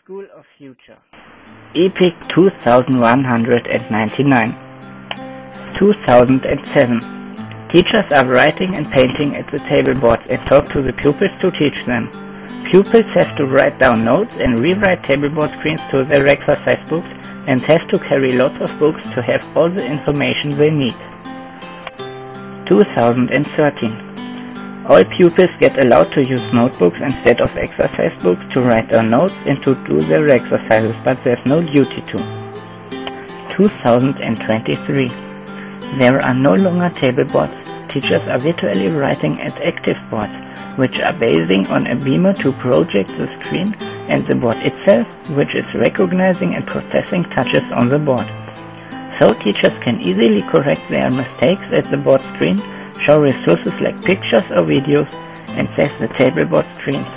School of Future. Epic 2199. 2007. Teachers are writing and painting at the table boards and talk to the pupils to teach them. Pupils have to write down notes and rewrite tableboard screens to their exercise books and have to carry lots of books to have all the information they need. 2013. All pupils get allowed to use notebooks instead of exercise books to write down notes and to do their exercises, but there's no duty to. 2023. There are no longer table boards. Teachers are virtually writing at active boards, which are basing on a beamer to project the screen and the board itself, which is recognizing and processing touches on the board. So teachers can easily correct their mistakes at the board screen, show resources like pictures or videos, and test the tableboard screens.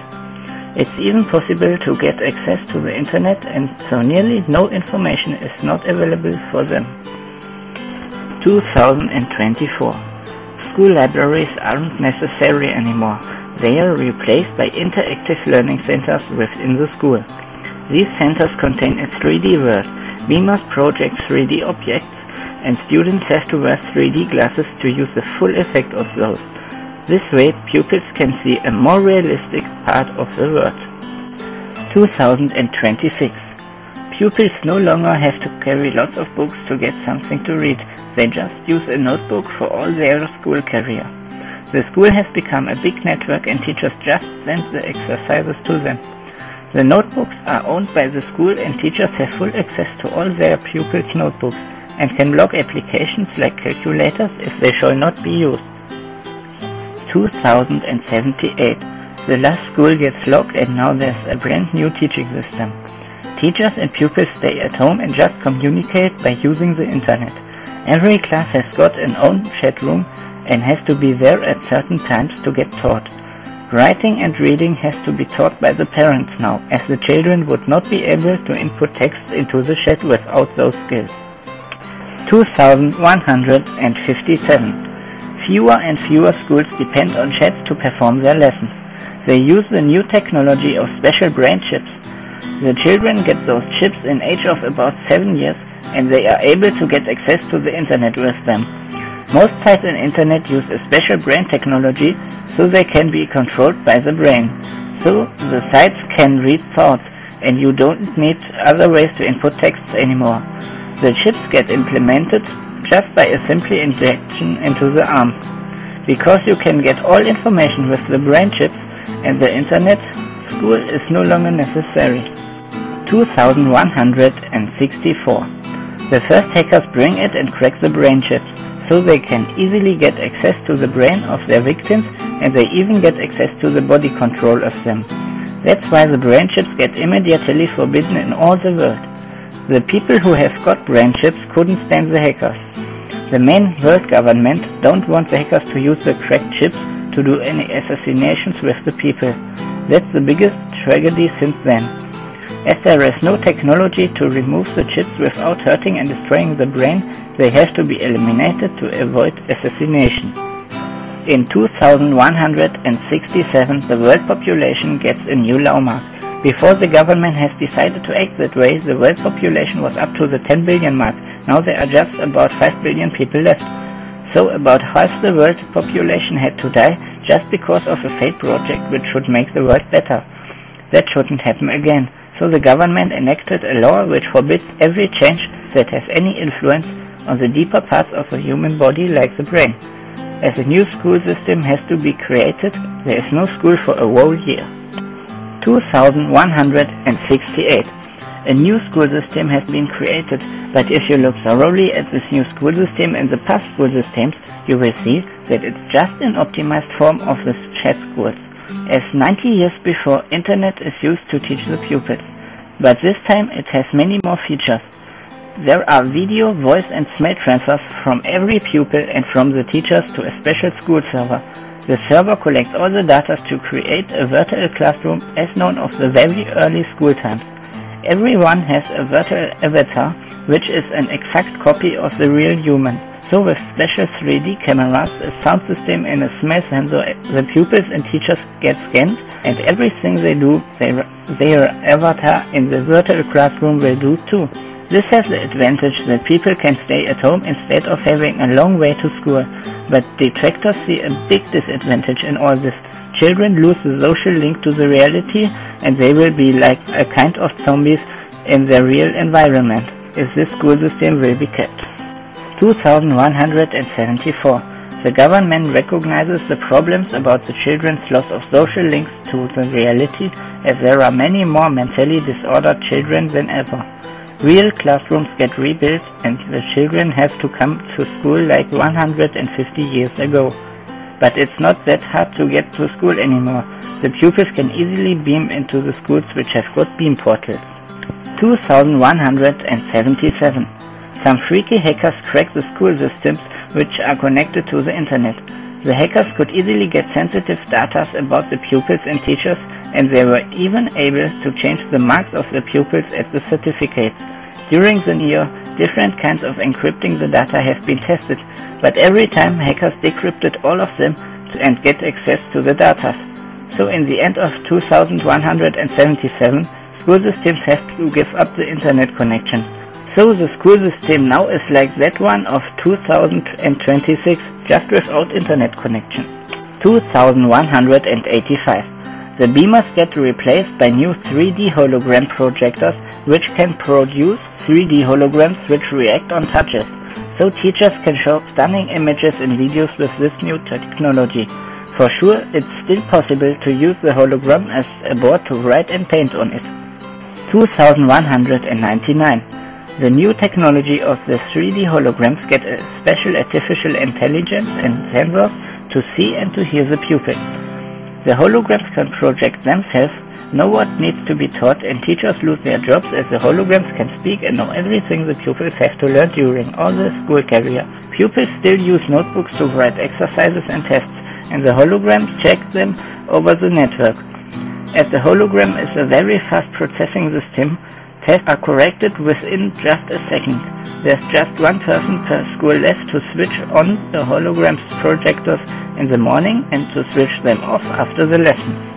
It's even possible to get access to the internet, and so nearly no information is not available for them. 2024. School libraries aren't necessary anymore. They are replaced by interactive learning centers within the school. These centers contain a 3D world. Beamers project 3D objects, and students have to wear 3D glasses to use the full effect of those. This way, pupils can see a more realistic part of the world. 2026. Pupils no longer have to carry lots of books to get something to read. They just use a notebook for all their school career. The school has become a big network and teachers just send the exercises to them. The notebooks are owned by the school and teachers have full access to all their pupils' notebooks and can log applications like calculators if they shall not be used. 2078. The last school gets locked and now there's a brand new teaching system. Teachers and pupils stay at home and just communicate by using the internet. Every class has got an own chat room and has to be there at certain times to get taught. Writing and reading has to be taught by the parents now, as the children would not be able to input text into the chat without those skills. 2157. Fewer and fewer schools depend on chats to perform their lessons. They use the new technology of special brain chips. The children get those chips in age of about 7 years and they are able to get access to the internet with them. Most sites on internet use a special brain technology so they can be controlled by the brain. So the sites can read thoughts and you don't need other ways to input texts anymore. The chips get implemented just by a simple injection into the arm. Because you can get all information with the brain chips and the internet, school is no longer necessary. 2164. The first hackers bring it and crack the brain chips, so they can easily get access to the brain of their victims and they even get access to the body control of them. That's why the brain chips get immediately forbidden in all the world. The people who have got brain chips couldn't stand the hackers. The main world government don't want the hackers to use the cracked chips to do any assassinations with the people. That's the biggest tragedy since then. As there is no technology to remove the chips without hurting and destroying the brain, they have to be eliminated to avoid assassination. In 2167, the world population gets a new landmark. Before the government has decided to act that way, the world population was up to the 10 billion mark. Now there are just about 5 billion people left. So about half the world population had to die just because of a failed project which should make the world better. That shouldn't happen again. So the government enacted a law which forbids every change that has any influence on the deeper parts of the human body like the brain. As a new school system has to be created, there is no school for a whole year. 2168. A new school system has been created, but if you look thoroughly at this new school system and the past school systems, you will see that it's just an optimized form of the chat schools. As 90 years before, internet is used to teach the pupils, but this time it has many more features. There are video, voice and smell transfers from every pupil and from the teachers to a special school server. The server collects all the data to create a virtual classroom as known of the very early school times. Everyone has a virtual avatar, which is an exact copy of the real human. So with special 3D cameras, a sound system and a smell sensor, the pupils and teachers get scanned, and everything they do, their avatar in the virtual classroom will do too. This has the advantage that people can stay at home instead of having a long way to school, but detractors see a big disadvantage in all this. Children lose the social link to the reality, and they will be like a kind of zombies in their real environment if this school system will be kept. 2174. The government recognizes the problems about the children's loss of social links to the reality, as there are many more mentally disordered children than ever. Real classrooms get rebuilt, and the children have to come to school like 150 years ago. But it's not that hard to get to school anymore. The pupils can easily beam into the schools which have got beam portals. 2177. Some freaky hackers crack the school systems which are connected to the internet. The hackers could easily get sensitive data about the pupils and teachers, and they were even able to change the marks of the pupils at the certificates. During the year, different kinds of encrypting the data have been tested, but every time hackers decrypted all of them and get access to the data. So in the end of 2177, school systems have to give up the internet connection. So the school system now is like that one of 2026, just without internet connection. 2185. The beamers get replaced by new 3D hologram projectors which can produce 3D holograms which react on touches. So teachers can show stunning images and videos with this new technology. For sure, it's still possible to use the hologram as a board to write and paint on it. 2199. The new technology of the 3D holograms get a special artificial intelligence and sensors to see and to hear the pupils. The holograms can project themselves, know what needs to be taught, and teachers lose their jobs as the holograms can speak and know everything the pupils have to learn during all the school career. Pupils still use notebooks to write exercises and tests, and the holograms check them over the network. As the hologram is a very fast processing system, tests are corrected within just a second. There's just one person per school left to switch on the holograms projectors in the morning and to switch them off after the lesson.